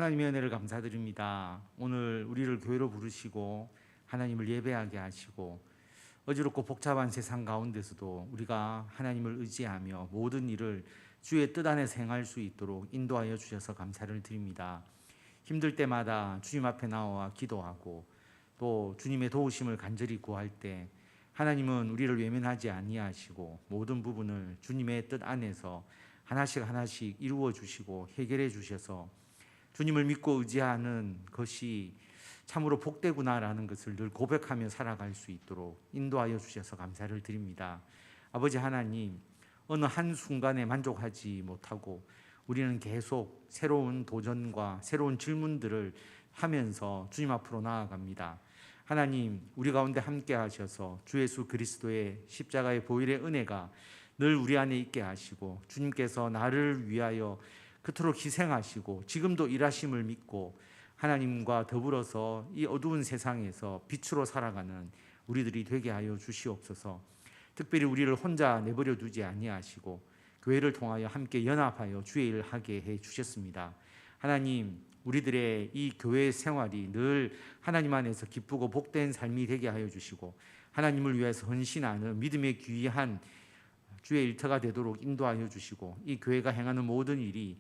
하나님의 은혜를 감사드립니다. 오늘 우리를 교회로 부르시고 하나님을 예배하게 하시고 어지럽고 복잡한 세상 가운데서도 우리가 하나님을 의지하며 모든 일을 주의 뜻 안에서 행할 수 있도록 인도하여 주셔서 감사를 드립니다. 힘들 때마다 주님 앞에 나와 기도하고 또 주님의 도우심을 간절히 구할 때 하나님은 우리를 외면하지 아니하시고 모든 부분을 주님의 뜻 안에서 하나씩 하나씩 이루어 주시고 해결해 주셔서 주님을 믿고 의지하는 것이 참으로 복되구나라는 것을 늘 고백하며 살아갈 수 있도록 인도하여 주셔서 감사를 드립니다. 아버지 하나님, 어느 한순간에 만족하지 못하고 우리는 계속 새로운 도전과 새로운 질문들을 하면서 주님 앞으로 나아갑니다. 하나님, 우리 가운데 함께 하셔서 주 예수 그리스도의 십자가의 보혈의 은혜가 늘 우리 안에 있게 하시고 주님께서 나를 위하여 그토록 희생하시고 지금도 일하심을 믿고 하나님과 더불어서 이 어두운 세상에서 빛으로 살아가는 우리들이 되게 하여 주시옵소서. 특별히 우리를 혼자 내버려 두지 아니하시고 교회를 통하여 함께 연합하여 주의 일을 하게 해 주셨습니다. 하나님, 우리들의 이 교회 생활이 늘 하나님 안에서 기쁘고 복된 삶이 되게 하여 주시고 하나님을 위해서 헌신하는 믿음의 귀한 주의 일터가 되도록 인도하여 주시고 이 교회가 행하는 모든 일이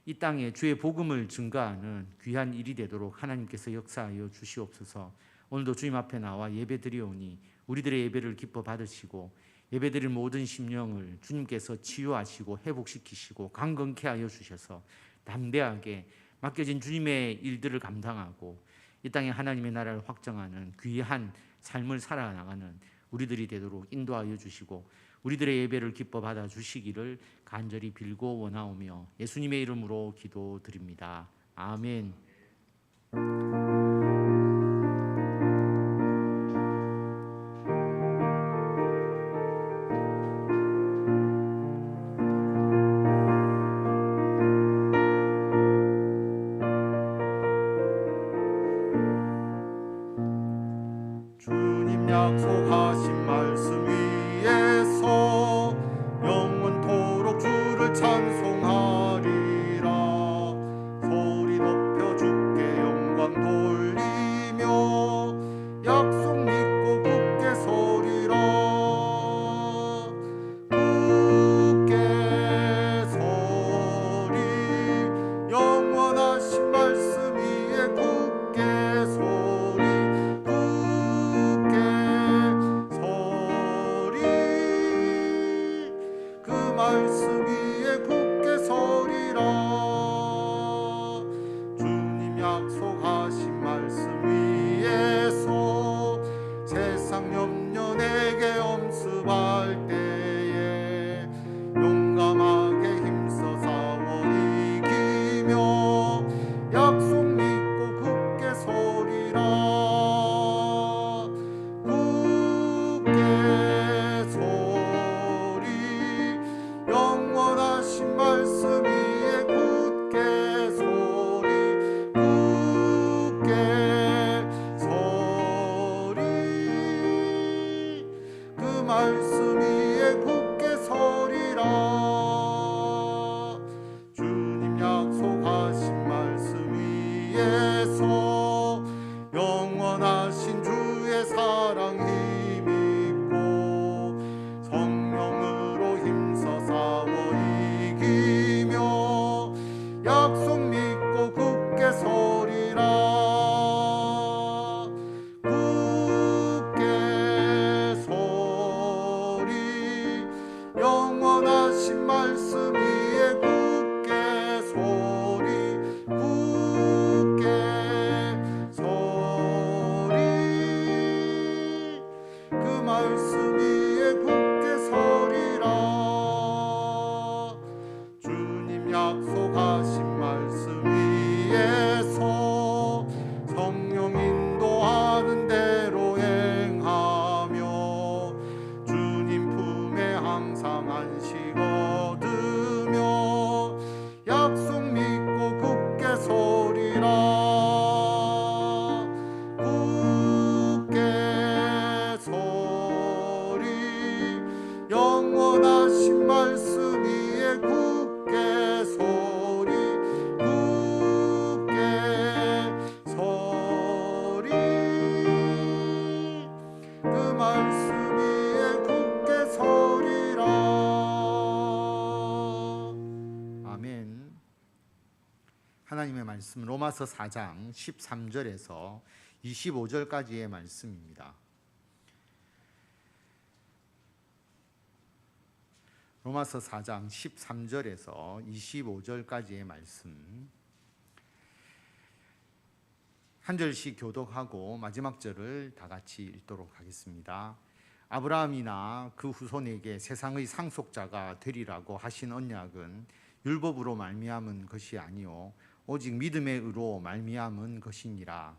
이 땅에 주의 복음을 증거하는 귀한 일이 되도록 하나님께서 역사하여 주시옵소서. 오늘도 주님 앞에 나와 예배드리오니 우리들의 예배를 기뻐 받으시고 예배드릴 모든 심령을 주님께서 치유하시고 회복시키시고 강건케 하여 주셔서 담대하게 맡겨진 주님의 일들을 감당하고 이 땅에 하나님의 나라를 확정하는 귀한 삶을 살아나가는 우리들이 되도록 인도하여 주시고 우리들의 예배를 기뻐 받아 주시기를 간절히 빌고 원하오며 예수님의 이름으로 기도드립니다. 아멘. 주님 약속하신 말씀 위에서 영원토록 주를 찬송하리라. 소리 높여 주께 영광 돌리며 약속 믿고 굳게 서리라. 굳게 서리 영원하신 말씀 위에 굳게 서리 말씀 위에 굳게 서리라. 주님 약속하신 말씀 위에서 세상 염려 내게 엄습할 때에 용감하게 힘써 싸워 이기며 약속 믿고 굳게 서리라. 굳게 영원하신 말씀 위에 굳게 서리 굳게 서리 그 말씀 위에 굳게 서리라. 주님 약속하신 말씀 위에서 영원하신 주의 사랑 힘입고 성령으로 힘써 싸워 이기며 약속 믿고 굳게 서리라. 굳게 서리 영원하신 말씀 위에 굳게 서리 굳게 말씀 로마서 4장 13절에서 25절까지의 말씀입니다. 로마서 4장 13절에서 25절까지의 말씀 한 절씩 교독하고 마지막 절을 다 같이 읽도록 하겠습니다. 아브라함이나 그 후손에게 세상의 상속자가 되리라고 하신 언약은 율법으로 말미암은 것이 아니요 오직 믿음의 의로 말미암은 것이니라.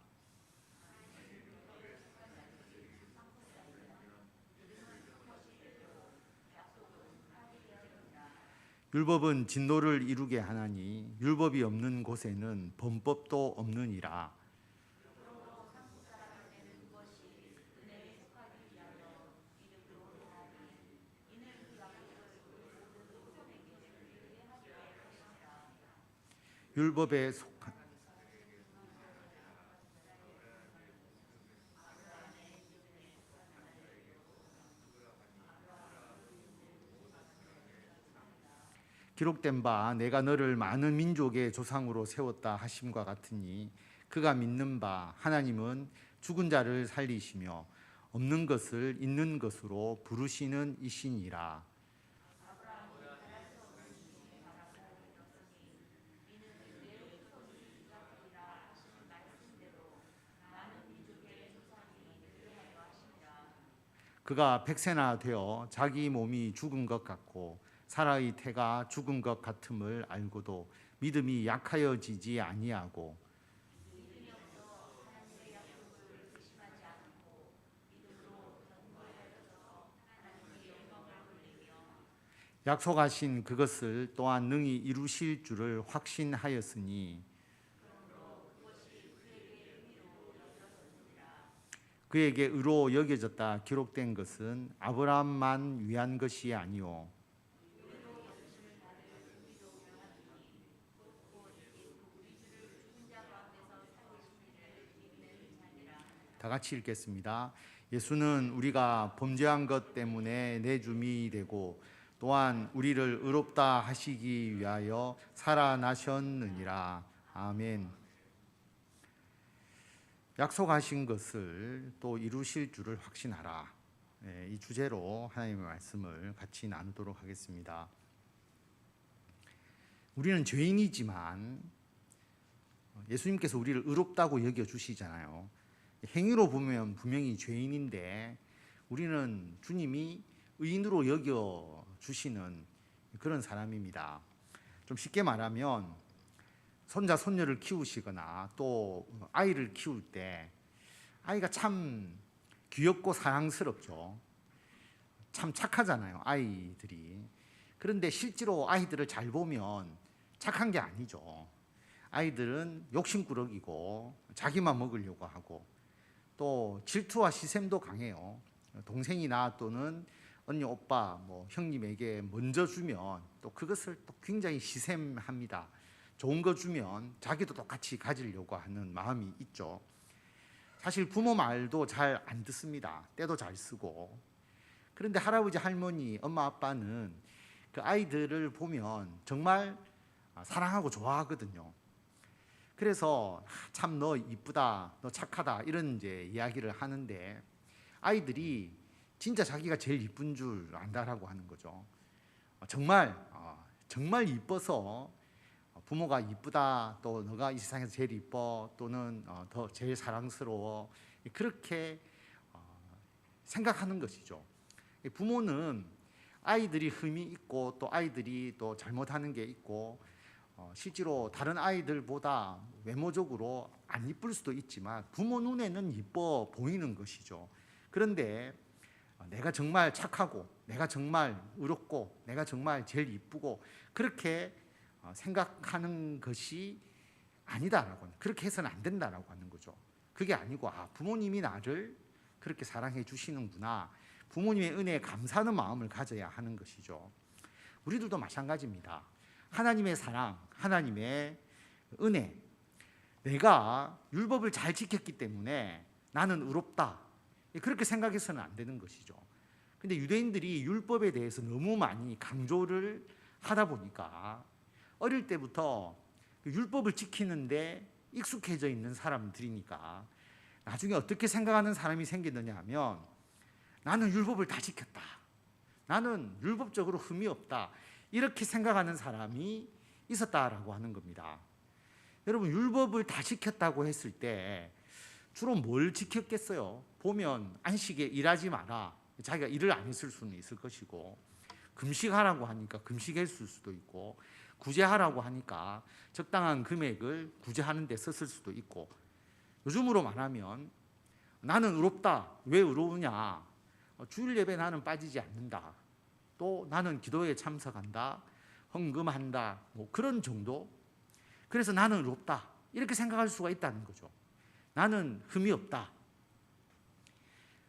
율법은 진노를 이루게 하나니 율법이 없는 곳에는 범법도 없느니라. 율법에 속한 기록된 바 내가 너를 많은 민족의 조상으로 세웠다 하심과 같으니 그가 믿는 바 하나님은 죽은 자를 살리시며 없는 것을 있는 것으로 부르시는 이시니라. 그가 백세나 되어 자기 몸이 죽은 것 같고 사라의 태가 죽은 것 같음을 알고도 믿음이 약하여지지 아니하고 약속하신 그것을 또한 능히 이루실 줄을 확신하였으니 그에게 의로 여겨졌다 기록된 것은 아브라함만 위한 것이 아니오 다 같이 읽겠습니다. 예수는 우리가 범죄한 것 때문에 내줌이 되고 또한 우리를 의롭다 하시기 위하여 살아나셨느니라. 아멘. 약속하신 것을 또 이루실 줄을 확신하라. 이 주제로 하나님의 말씀을 같이 나누도록 하겠습니다. 우리는 죄인이지만 예수님께서 우리를 의롭다고 여겨주시잖아요. 행위로 보면 분명히 죄인인데 우리는 주님이 의인으로 여겨주시는 그런 사람입니다. 좀 쉽게 말하면 손자 손녀를 키우시거나 또 아이를 키울 때 아이가 참 귀엽고 사랑스럽죠. 참 착하잖아요, 아이들이. 그런데 실제로 아이들을 잘 보면 착한 게 아니죠. 아이들은 욕심꾸러기고 자기만 먹으려고 하고 또 질투와 시샘도 강해요. 동생이나 또는 언니, 오빠, 형님에게 먼저 주면 또 그것을 또 굉장히 시샘합니다. 좋은 거 주면 자기도 똑같이 가지려고 하는 마음이 있죠. 사실 부모 말도 잘 안 듣습니다. 때도 잘 쓰고. 그런데 할아버지, 할머니, 엄마, 아빠는 그 아이들을 보면 정말 사랑하고 좋아하거든요. 그래서 참 너 이쁘다, 너 착하다 이런 이제 이야기를 하는데 아이들이 진짜 자기가 제일 이쁜 줄 안다라고 하는 거죠. 정말 이뻐서 부모가 이쁘다, 또 너가 이 세상에서 제일 이뻐, 또는 더 제일 사랑스러워 그렇게 생각하는 것이죠. 부모는 아이들이 흠이 있고 또 아이들이 또 잘못하는 게 있고 실제로 다른 아이들보다 외모적으로 안 이쁠 수도 있지만 부모 눈에는 이뻐 보이는 것이죠. 그런데 내가 정말 착하고 내가 정말 의롭고 내가 정말 제일 이쁘고 그렇게 생각하는 것이 아니다라고, 그렇게 해서는 안 된다라고 하는 거죠. 그게 아니고 부모님이 나를 그렇게 사랑해 주시는구나, 부모님의 은혜에 감사하는 마음을 가져야 하는 것이죠. 우리들도 마찬가지입니다. 하나님의 사랑, 하나님의 은혜, 내가 율법을 잘 지켰기 때문에 나는 의롭다 그렇게 생각해서는 안 되는 것이죠. 근데 유대인들이 율법에 대해서 너무 많이 강조를 하다 보니까 어릴 때부터 율법을 지키는데 익숙해져 있는 사람들이니까 나중에 어떻게 생각하는 사람이 생기느냐 하면 나는 율법을 다 지켰다. 나는 율법적으로 흠이 없다. 이렇게 생각하는 사람이 있었다라고 하는 겁니다. 여러분, 율법을 다 지켰다고 했을 때 주로 뭘 지켰겠어요? 보면 안식에 일하지 마라. 자기가 일을 안 했을 수는 있을 것이고, 금식하라고 하니까 금식했을 수도 있고, 구제하라고 하니까 적당한 금액을 구제하는 데 썼을 수도 있고, 요즘으로 말하면 나는 의롭다. 왜 의로우냐? 주일 예배 나는 빠지지 않는다. 또 나는 기도에 참석한다. 헌금한다. 뭐 그런 정도. 그래서 나는 의롭다. 이렇게 생각할 수가 있다는 거죠. 나는 흠이 없다.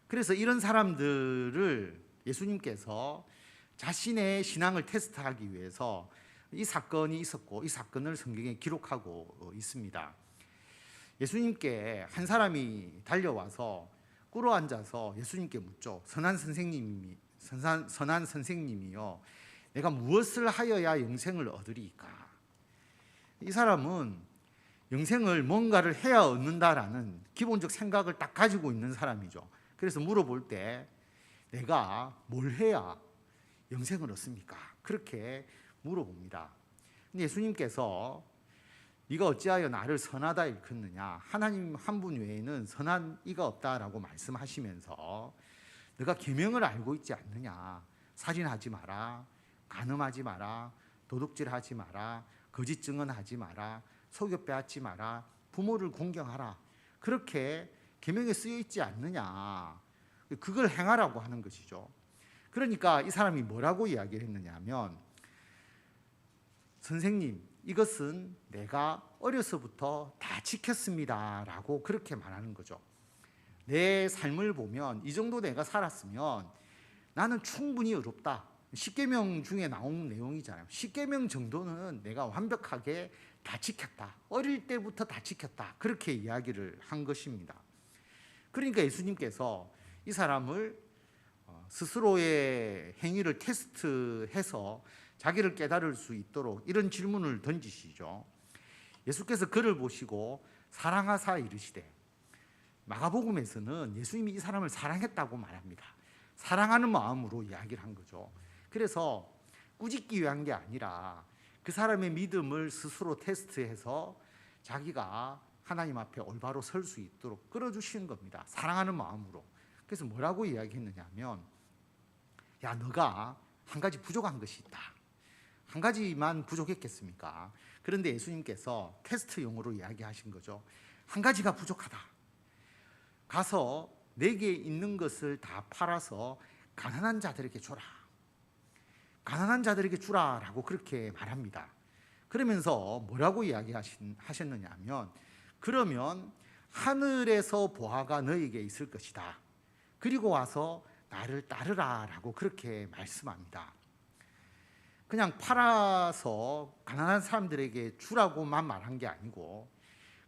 그래서 이런 사람들을 예수님께서 자신의 신앙을 테스트하기 위해서 이 사건이 있었고, 이 사건을 성경에 기록하고 있습니다. 예수님께 한 사람이 달려와서 꿇어 앉아서 예수님께 묻죠. 선한 선생님이요, 내가 무엇을 하여야 영생을 얻으리이까? 이 사람은 영생을 뭔가를 해야 얻는다라는 기본적 생각을 딱 가지고 있는 사람이죠. 그래서 물어볼 때 내가 뭘 해야 영생을 얻습니까? 그렇게 물어봅니다. 근데 예수님께서 네가 어찌하여 나를 선하다 일컫느냐? 하나님 한 분 외에는 선한 이가 없다라고 말씀하시면서 네가 계명을 알고 있지 않느냐? 살인하지 마라, 간음하지 마라, 도둑질하지 마라, 거짓 증언하지 마라, 속여 빼앗지 마라, 부모를 공경하라. 그렇게 계명에 쓰여 있지 않느냐? 그걸 행하라고 하는 것이죠. 그러니까 이 사람이 뭐라고 이야기를 했느냐 하면, 선생님, 이것은 내가 어려서부터 다 지켰습니다 라고 그렇게 말하는 거죠. 내 삶을 보면 이 정도 내가 살았으면 나는 충분히 의롭다. 십계명 중에 나온 내용이잖아요. 십계명 정도는 내가 완벽하게 다 지켰다. 어릴 때부터 다 지켰다. 그렇게 이야기를 한 것입니다. 그러니까 예수님께서 이 사람을 스스로의 행위를 테스트해서 자기를 깨달을 수 있도록 이런 질문을 던지시죠. 예수께서 그를 보시고 사랑하사 이르시되, 마가복음에서는 예수님이 이 사람을 사랑했다고 말합니다. 사랑하는 마음으로 이야기를 한 거죠. 그래서 꾸짖기 위한 게 아니라 그 사람의 믿음을 스스로 테스트해서 자기가 하나님 앞에 올바로 설 수 있도록 끌어주시는 겁니다. 사랑하는 마음으로. 그래서 뭐라고 이야기했느냐 하면, 야, 너가 한 가지 부족한 것이 있다. 한 가지만 부족했겠습니까? 그런데 예수님께서 테스트용으로 이야기하신 거죠. 한 가지가 부족하다. 가서 내게 있는 것을 다 팔아서 가난한 자들에게 줘라. 가난한 자들에게 주라라고 그렇게 말합니다. 그러면서 뭐라고 이야기하셨느냐 하면, 그러면 하늘에서 보화가 너에게 있을 것이다. 그리고 와서 나를 따르라라고 그렇게 말씀합니다. 그냥 팔아서 가난한 사람들에게 주라고만 말한 게 아니고,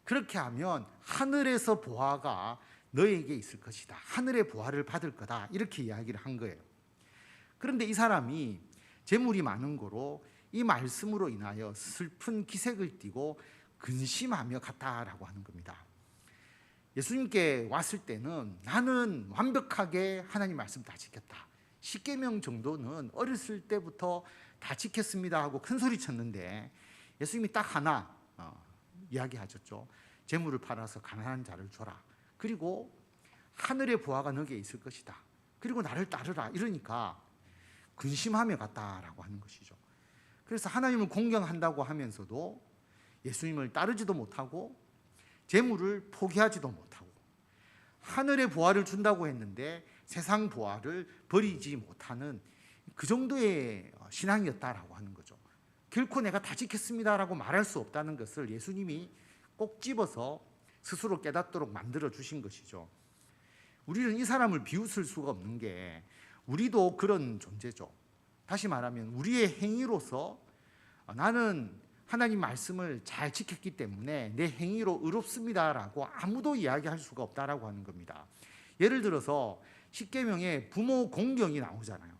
그렇게 하면 하늘에서 보화가 너에게 있을 것이다. 하늘의 보화를 받을 거다. 이렇게 이야기를 한 거예요. 그런데 이 사람이 재물이 많은 거로 이 말씀으로 인하여 슬픈 기색을 띠고 근심하며 갔다라고 하는 겁니다. 예수님께 왔을 때는 나는 완벽하게 하나님 말씀 다 지켰다. 십계명 정도는 어렸을 때부터 다 지켰습니다 하고 큰 소리 쳤는데, 예수님이 딱 하나 이야기하셨죠. 재물을 팔아서 가난한 자를 줘라. 그리고 하늘의 보화가 너에게 있을 것이다. 그리고 나를 따르라. 이러니까 근심하며 갔다라고 하는 것이죠. 그래서 하나님을 공경한다고 하면서도 예수님을 따르지도 못하고 재물을 포기하지도 못하고, 하늘의 보화를 준다고 했는데 세상 보화를 버리지 못하는 그 정도의 신앙이었다라고 하는 거죠. 결코 내가 다 지켰습니다라고 말할 수 없다는 것을 예수님이 꼭 집어서 스스로 깨닫도록 만들어 주신 것이죠. 우리는 이 사람을 비웃을 수가 없는 게, 우리도 그런 존재죠. 다시 말하면 우리의 행위로서 나는 하나님 말씀을 잘 지켰기 때문에 내 행위로 의롭습니다라고 아무도 이야기할 수가 없다라고 하는 겁니다. 예를 들어서 십계명에 부모 공경이 나오잖아요.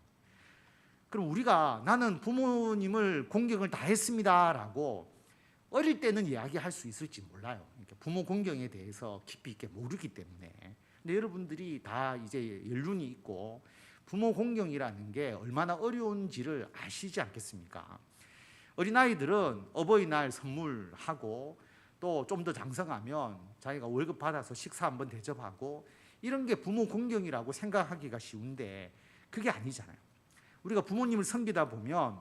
그럼 우리가 나는 부모님을 공경을 다 했습니다라고 어릴 때는 이야기할 수 있을지 몰라요. 그러니까 부모 공경에 대해서 깊이 있게 모르기 때문에. 근데 여러분들이 다 이제 연륜이 있고 부모 공경이라는 게 얼마나 어려운지를 아시지 않겠습니까? 어린아이들은 어버이날 선물하고 또 좀 더 장성하면 자기가 월급 받아서 식사 한번 대접하고 이런 게 부모 공경이라고 생각하기가 쉬운데 그게 아니잖아요. 우리가 부모님을 섬기다 보면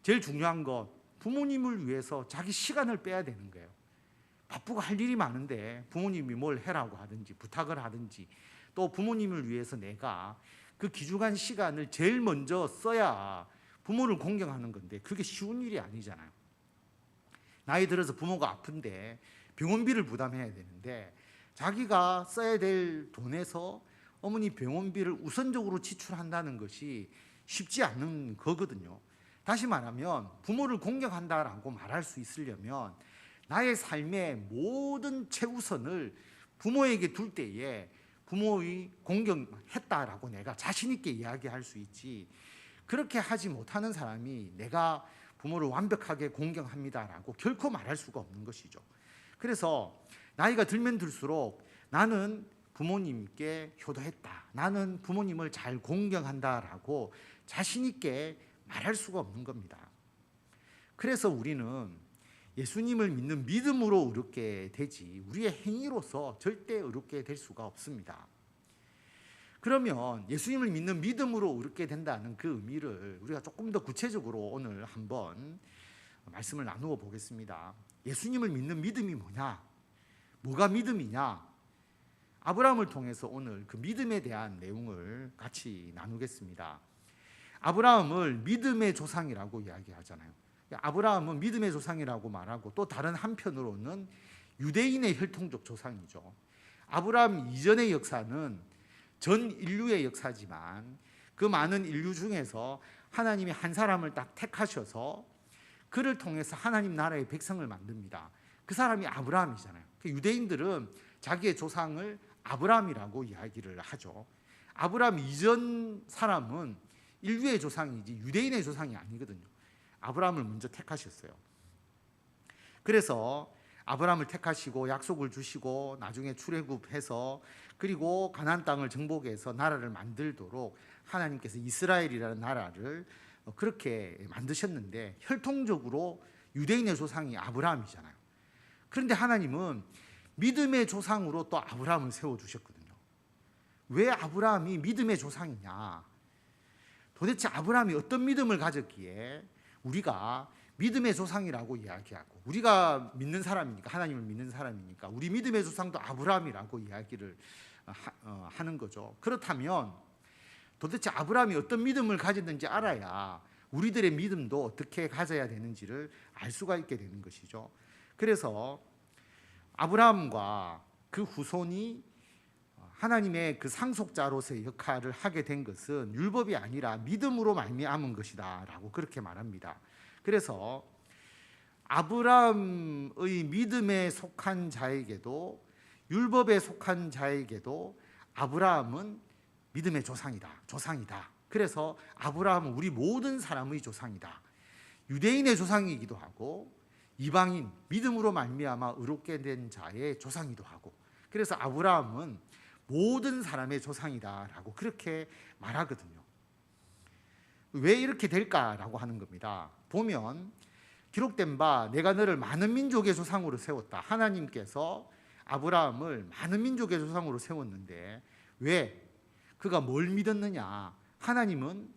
제일 중요한 건 부모님을 위해서 자기 시간을 빼야 되는 거예요. 바쁘고 할 일이 많은데 부모님이 뭘 해라고 하든지 부탁을 하든지 또 부모님을 위해서 내가 그 귀중한 시간을 제일 먼저 써야 부모를 공경하는 건데 그게 쉬운 일이 아니잖아요. 나이 들어서 부모가 아픈데 병원비를 부담해야 되는데 자기가 써야 될 돈에서 어머니 병원비를 우선적으로 지출한다는 것이 쉽지 않은 거거든요. 다시 말하면 부모를 공경한다라고 말할 수 있으려면 나의 삶의 모든 최우선을 부모에게 둘 때에 부모의 공경했다라고 내가 자신 있게 이야기할 수 있지, 그렇게 하지 못하는 사람이 내가 부모를 완벽하게 공경합니다라고 결코 말할 수가 없는 것이죠. 그래서 나이가 들면 들수록 나는 부모님께 효도했다, 나는 부모님을 잘 공경한다라고 자신 있게 말할 수가 없는 겁니다. 그래서 우리는 예수님을 믿는 믿음으로 의롭게 되지 우리의 행위로서 절대 의롭게 될 수가 없습니다. 그러면 예수님을 믿는 믿음으로 의롭게 된다는 그 의미를 우리가 조금 더 구체적으로 오늘 한번 말씀을 나누어 보겠습니다. 예수님을 믿는 믿음이 뭐냐? 뭐가 믿음이냐? 아브라함을 통해서 오늘 그 믿음에 대한 내용을 같이 나누겠습니다. 아브라함을 믿음의 조상이라고 이야기하잖아요. 아브라함은 믿음의 조상이라고 말하고 또 다른 한편으로는 유대인의 혈통적 조상이죠. 아브라함 이전의 역사는 전 인류의 역사지만 그 많은 인류 중에서 하나님이 한 사람을 딱 택하셔서 그를 통해서 하나님 나라의 백성을 만듭니다. 그 사람이 아브라함이잖아요. 유대인들은 자기의 조상을 아브라함이라고 이야기를 하죠. 아브라함 이전 사람은 인류의 조상이지 유대인의 조상이 아니거든요. 아브라함을 먼저 택하셨어요. 그래서 아브라함을 택하시고 약속을 주시고 나중에 출애굽해서 그리고 가나안 땅을 정복해서 나라를 만들도록 하나님께서 이스라엘이라는 나라를 그렇게 만드셨는데 혈통적으로 유대인의 조상이 아브라함이잖아요. 그런데 하나님은 믿음의 조상으로 또 아브라함을 세워주셨거든요. 왜 아브라함이 믿음의 조상이냐? 도대체 아브라함이 어떤 믿음을 가졌기에 우리가 믿음의 조상이라고 이야기하고, 우리가 믿는 사람이니까, 하나님을 믿는 사람이니까 우리 믿음의 조상도 아브라함이라고 이야기를 하는 거죠. 그렇다면 도대체 아브라함이 어떤 믿음을 가졌는지 알아야 우리들의 믿음도 어떻게 가져야 되는지를 알 수가 있게 되는 것이죠. 그래서 아브라함과 그 후손이 하나님의 그 상속자로서의 역할을 하게 된 것은 율법이 아니라 믿음으로 말미암은 것이다라고 그렇게 말합니다. 그래서 아브라함의 믿음에 속한 자에게도 율법에 속한 자에게도 아브라함은 믿음의 조상이다. 그래서 아브라함은 우리 모든 사람의 조상이다. 유대인의 조상이기도 하고 이방인, 믿음으로 말미암아 의롭게 된 자의 조상이기도 하고, 그래서 아브라함은 모든 사람의 조상이다라고 그렇게 말하거든요. 왜 이렇게 될까라고 하는 겁니다. 보면 기록된 바 내가 너를 많은 민족의 조상으로 세웠다. 하나님께서 아브라함을 많은 민족의 조상으로 세웠는데 왜? 그가 뭘 믿었느냐? 하나님은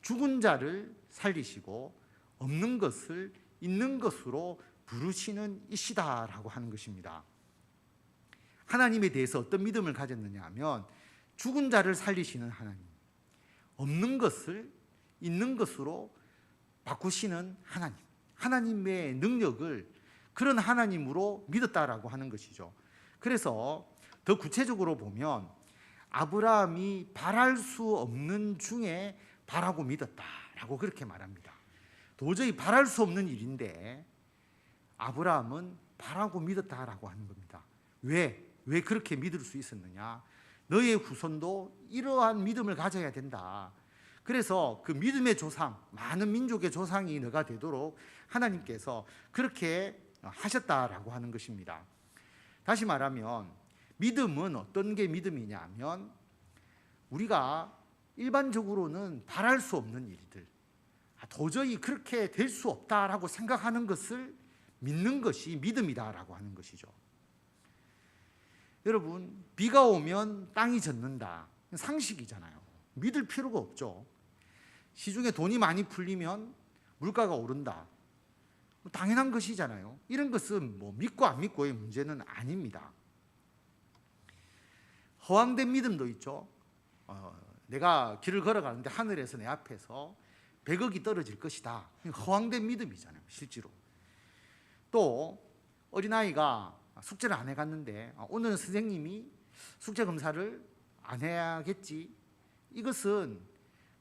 죽은 자를 살리시고 없는 것을 있는 것으로 부르시는 이시다라고 하는 것입니다. 하나님에 대해서 어떤 믿음을 가졌느냐 하면 죽은 자를 살리시는 하나님, 없는 것을 있는 것으로 바꾸시는 하나님, 하나님의 능력을 그런 하나님으로 믿었다라고 하는 것이죠. 그래서 더 구체적으로 보면 아브라함이 바랄 수 없는 중에 바라고 믿었다라고 그렇게 말합니다. 도저히 바랄 수 없는 일인데 아브라함은 바라고 믿었다라고 하는 겁니다. 왜 그렇게 믿을 수 있었느냐? 너의 후손도 이러한 믿음을 가져야 된다. 그래서 그 믿음의 조상, 많은 민족의 조상이 너가 되도록 하나님께서 그렇게 하셨다라고 하는 것입니다. 다시 말하면 믿음은 어떤 게 믿음이냐 하면 우리가 일반적으로는 바랄 수 없는 일들, 도저히 그렇게 될 수 없다라고 생각하는 것을 믿는 것이 믿음이다라고 하는 것이죠. 여러분, 비가 오면 땅이 젖는다. 상식이잖아요. 믿을 필요가 없죠. 시중에 돈이 많이 풀리면 물가가 오른다. 당연한 것이잖아요. 이런 것은 믿고 안 믿고의 문제는 아닙니다. 허황된 믿음도 있죠. 내가 길을 걸어가는데 하늘에서 내 앞에서 100억이 떨어질 것이다. 허황된 믿음이잖아요, 실제로. 또 어린아이가 숙제를 안 해갔는데 오늘은 선생님이 숙제 검사를 안 해야겠지. 이것은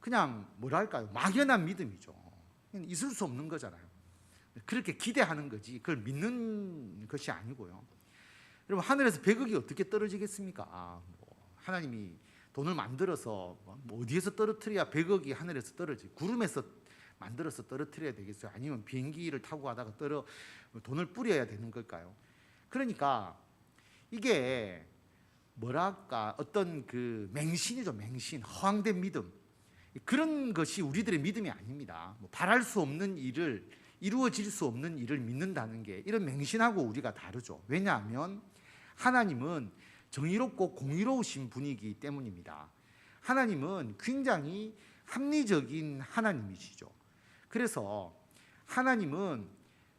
그냥 뭐랄까요, 막연한 믿음이죠. 있을 수 없는 거잖아요. 그렇게 기대하는 거지 그걸 믿는 것이 아니고요. 여러분, 하늘에서 100억이 어떻게 떨어지겠습니까? 하나님이 돈을 만들어서 어디에서 떨어뜨려야 100억이 하늘에서 떨어지지? 구름에서 만들어서 떨어뜨려야 되겠어요? 아니면 비행기를 타고 가다가 돈을 뿌려야 되는 걸까요? 그러니까 이게 뭐랄까, 어떤 그 맹신이죠. 맹신, 허황된 믿음. 그런 것이 우리들의 믿음이 아닙니다. 바랄 수 없는 일을, 이루어질 수 없는 일을 믿는다는 게 이런 맹신하고 우리가 다르죠. 왜냐하면 하나님은 정의롭고 공의로우신 분이기 때문입니다. 하나님은 굉장히 합리적인 하나님이시죠. 그래서 하나님은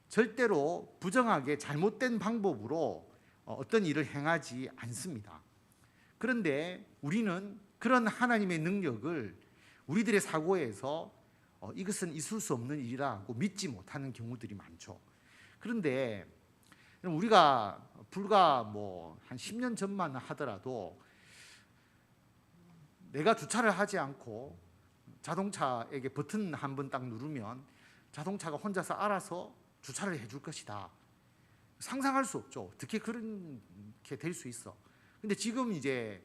절대로 부정하게 잘못된 방법으로 어떤 일을 행하지 않습니다. 그런데 우리는 그런 하나님의 능력을 우리들의 사고에서 이것은 있을 수 없는 일이라고 믿지 못하는 경우들이 많죠. 그런데 우리가 불과 한 10년 전만 하더라도 내가 주차를 하지 않고 자동차에게 버튼 한 번 딱 누르면 자동차가 혼자서 알아서 주차를 해줄 것이다. 상상할 수 없죠. 어떻게 그렇게 될 수 있어. 근데 지금 이제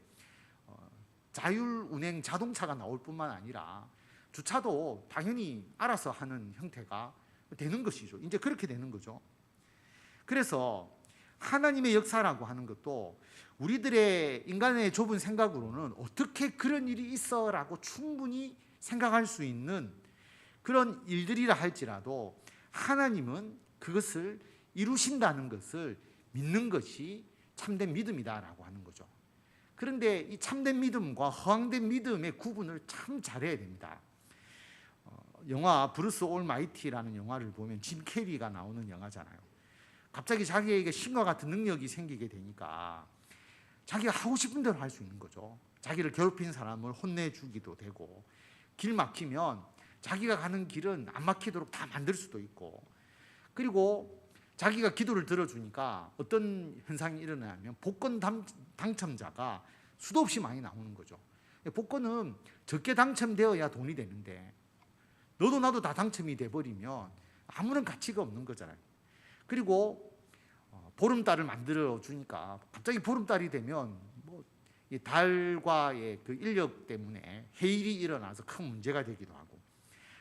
자율운행 자동차가 나올 뿐만 아니라 주차도 당연히 알아서 하는 형태가 되는 것이죠. 이제 그렇게 되는 거죠. 그래서 하나님의 역사라고 하는 것도 우리들의 인간의 좁은 생각으로는 어떻게 그런 일이 있어라고 충분히 생각할 수 있는 그런 일들이라 할지라도 하나님은 그것을 이루신다는 것을 믿는 것이 참된 믿음이다라고 하는 거죠. 그런데 이 참된 믿음과 허황된 믿음의 구분을 참 잘해야 됩니다. 영화 브루스 올마이티라는 영화를 보면 짐 캐리가 나오는 영화잖아요. 갑자기 자기에게 신과 같은 능력이 생기게 되니까 자기가 하고 싶은 대로 할 수 있는 거죠. 자기를 괴롭힌 사람을 혼내주기도 되고, 길 막히면 자기가 가는 길은 안 막히도록 다 만들 수도 있고, 그리고 자기가 기도를 들어주니까 어떤 현상이 일어나면 복권 당첨자가 수도 없이 많이 나오는 거죠. 복권은 적게 당첨되어야 돈이 되는데 너도 나도 다 당첨이 돼버리면 아무런 가치가 없는 거잖아요. 그리고 보름달을 만들어 주니까 갑자기 보름달이 되면 이 달과의 그 인력 때문에 해일이 일어나서 큰 문제가 되기도 하고,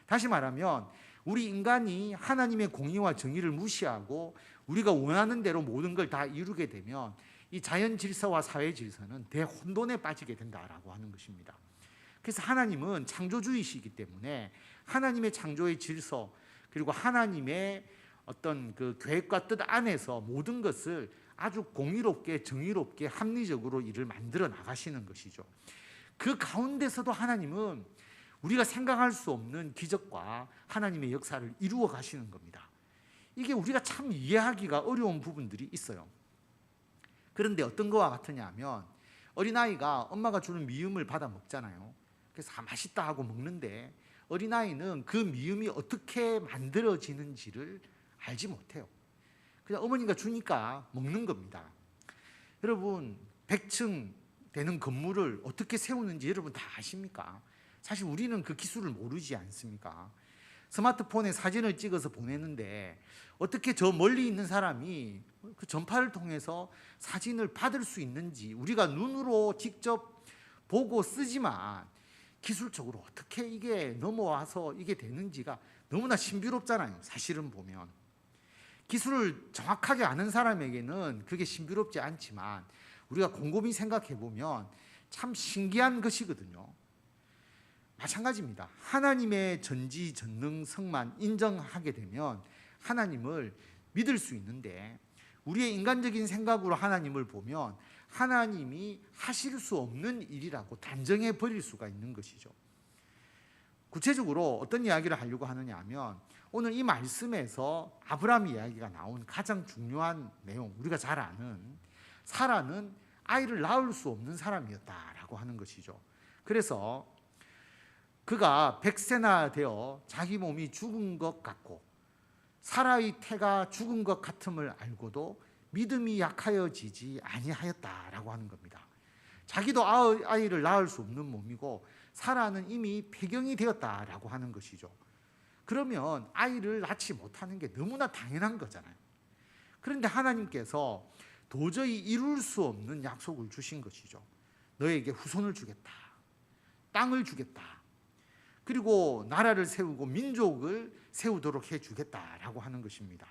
다시 말하면 우리 인간이 하나님의 공의와 정의를 무시하고 우리가 원하는 대로 모든 걸 다 이루게 되면 이 자연 질서와 사회 질서는 대혼돈에 빠지게 된다라고 하는 것입니다. 그래서 하나님은 창조주이시기 때문에 하나님의 창조의 질서, 그리고 하나님의 어떤 그 계획과 뜻 안에서 모든 것을 아주 공의롭게 정의롭게 합리적으로 일을 만들어 나가시는 것이죠. 그 가운데서도 하나님은 우리가 생각할 수 없는 기적과 하나님의 역사를 이루어 가시는 겁니다. 이게 우리가 참 이해하기가 어려운 부분들이 있어요. 그런데 어떤 거와 같으냐 하면 어린아이가 엄마가 주는 미음을 받아 먹잖아요. 그래서 맛있다 하고 먹는데 어린아이는 그 미음이 어떻게 만들어지는지를 알지 못해요. 그냥 어머니가 주니까 먹는 겁니다. 여러분, 100층 되는 건물을 어떻게 세우는지 여러분 다 아십니까? 사실 우리는 그 기술을 모르지 않습니까? 스마트폰에 사진을 찍어서 보내는데 어떻게 저 멀리 있는 사람이 그 전파를 통해서 사진을 받을 수 있는지 우리가 눈으로 직접 보고 쓰지만 기술적으로 어떻게 이게 넘어와서 이게 되는지가 너무나 신비롭잖아요. 사실은 보면. 기술을 정확하게 아는 사람에게는 그게 신비롭지 않지만 우리가 곰곰이 생각해 보면 참 신기한 것이거든요. 마찬가지입니다. 하나님의 전지전능성만 인정하게 되면 하나님을 믿을 수 있는데, 우리의 인간적인 생각으로 하나님을 보면 하나님이 하실 수 없는 일이라고 단정해 버릴 수가 있는 것이죠. 구체적으로 어떤 이야기를 하려고 하느냐 하면, 오늘 이 말씀에서 아브라함 이야기가 나온 가장 중요한 내용, 우리가 잘 아는 사라는 아이를 낳을 수 없는 사람이었다라고 하는 것이죠. 그래서 그가 100세나 되어 자기 몸이 죽은 것 같고 사라의 태가 죽은 것 같음을 알고도 믿음이 약하여지지 아니하였다라고 하는 겁니다. 자기도 아이를 낳을 수 없는 몸이고 사라는 이미 폐경이 되었다라고 하는 것이죠. 그러면 아이를 낳지 못하는 게 너무나 당연한 거잖아요. 그런데 하나님께서 도저히 이룰 수 없는 약속을 주신 것이죠. 너에게 후손을 주겠다, 땅을 주겠다, 그리고 나라를 세우고 민족을 세우도록 해주겠다라고 하는 것입니다.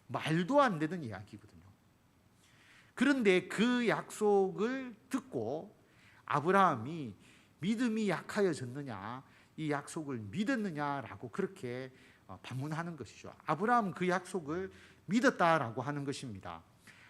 말도 안 되는 이야기거든요. 그런데 그 약속을 듣고 아브라함이 믿음이 약하여졌느냐, 이 약속을 믿었느냐라고 그렇게 반문하는 것이죠. 아브라함은 그 약속을 믿었다라고 하는 것입니다.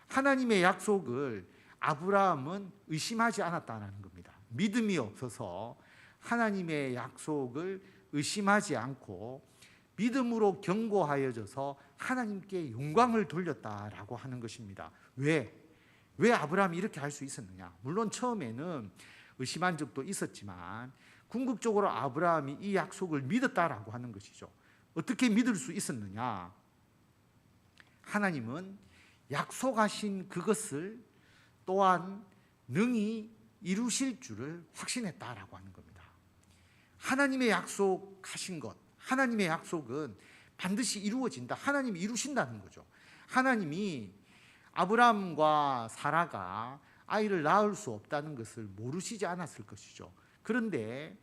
하나님의 약속을 아브라함은 의심하지 않았다는 겁니다. 믿음이 없어서 하나님의 약속을 의심하지 않고 믿음으로 견고하여져서 하나님께 영광을 돌렸다라고 하는 것입니다. 왜 아브라함이 이렇게 할 수 있었느냐? 물론 처음에는 의심한 적도 있었지만 궁극적으로 아브라함이 이 약속을 믿었다라고 하는 것이죠. 어떻게 믿을 수 있었느냐? 하나님은 약속하신 그것을 또한 능히 이루실 줄을 확신했다라고 하는 겁니다. 하나님의 약속하신 것, 하나님의 약속은 반드시 이루어진다. 하나님이 이루신다는 거죠. 하나님이 아브라함과 사라가 아이를 낳을 수 없다는 것을 모르시지 않았을 것이죠. 그런데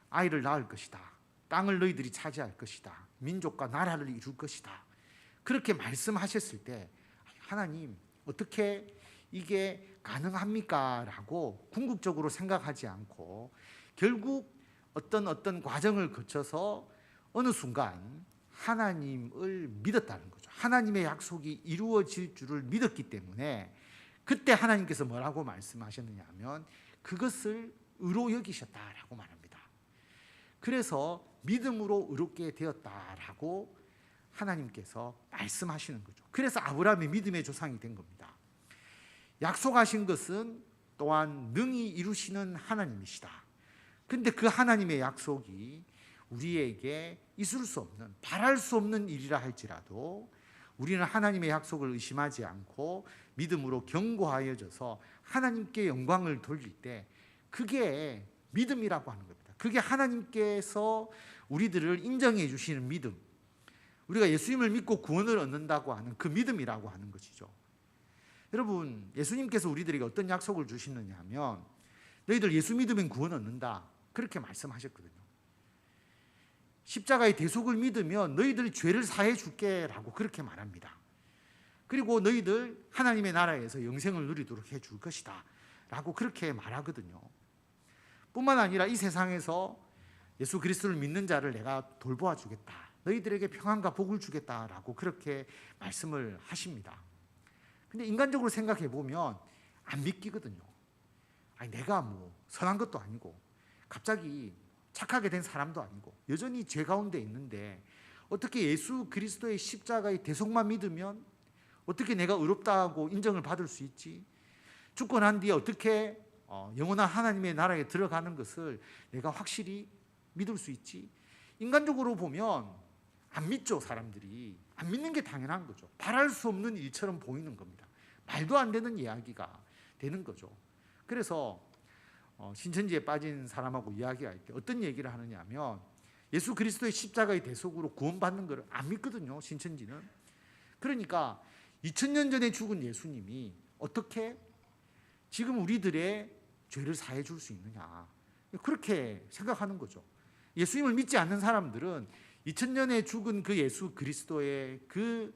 아이를 낳을 것이다, 땅을 너희들이 차지할 것이다, 민족과 나라를 이룰 것이다, 그렇게 말씀하셨을 때 하나님 어떻게 이게 가능합니까? 라고 궁극적으로 생각하지 않고 결국 어떤 과정을 거쳐서 어느 순간 하나님을 믿었다는 거죠. 하나님의 약속이 이루어질 줄을 믿었기 때문에 그때 하나님께서 뭐라고 말씀하셨느냐 하면 그것을 의로 여기셨다라고 말합니다. 그래서 믿음으로 의롭게 되었다라고 하나님께서 말씀하시는 거죠. 그래서 아브라함이 믿음의 조상이 된 겁니다. 약속하신 것은 또한 능히 이루시는 하나님이시다. 근데 그 하나님의 약속이 우리에게 있을 수 없는, 바랄 수 없는 일이라 할지라도 우리는 하나님의 약속을 의심하지 않고 믿음으로 견고하여져서 하나님께 영광을 돌릴 때 그게 믿음이라고 하는 겁니다. 그게 하나님께서 우리들을 인정해 주시는 믿음, 우리가 예수님을 믿고 구원을 얻는다고 하는 그 믿음이라고 하는 것이죠. 여러분, 예수님께서 우리들에게 어떤 약속을 주시느냐 하면 너희들 예수 믿으면 구원 얻는다, 그렇게 말씀하셨거든요. 십자가의 대속을 믿으면 너희들 죄를 사해 줄게 라고 그렇게 말합니다. 그리고 너희들 하나님의 나라에서 영생을 누리도록 해 줄 것이다 라고 그렇게 말하거든요. 뿐만 아니라 이 세상에서 예수 그리스도를 믿는 자를 내가 돌보아 주겠다, 너희들에게 평안과 복을 주겠다 라고 그렇게 말씀을 하십니다. 근데 인간적으로 생각해 보면 안 믿기거든요. 아니, 내가 뭐 선한 것도 아니고 갑자기 착하게 된 사람도 아니고 여전히 죄 가운데 있는데 어떻게 예수 그리스도의 십자가의 대속만 믿으면 어떻게 내가 의롭다고 인정을 받을 수 있지? 죽고 난 뒤에 어떻게 영원한 하나님의 나라에 들어가는 것을 내가 확실히 믿을 수 있지? 인간적으로 보면 안 믿죠. 사람들이 안 믿는 게 당연한 거죠. 바랄 수 없는 일처럼 보이는 겁니다. 말도 안 되는 이야기가 되는 거죠. 그래서 신천지에 빠진 사람하고 이야기할 때 어떤 얘기를 하느냐 하면 예수 그리스도의 십자가의 대속으로 구원받는 것을 안 믿거든요, 신천지는. 그러니까 2000년 전에 죽은 예수님이 어떻게 지금 우리들의 죄를 사해 줄 수 있느냐, 그렇게 생각하는 거죠. 예수님을 믿지 않는 사람들은 2000년에 죽은 그 예수 그리스도의 그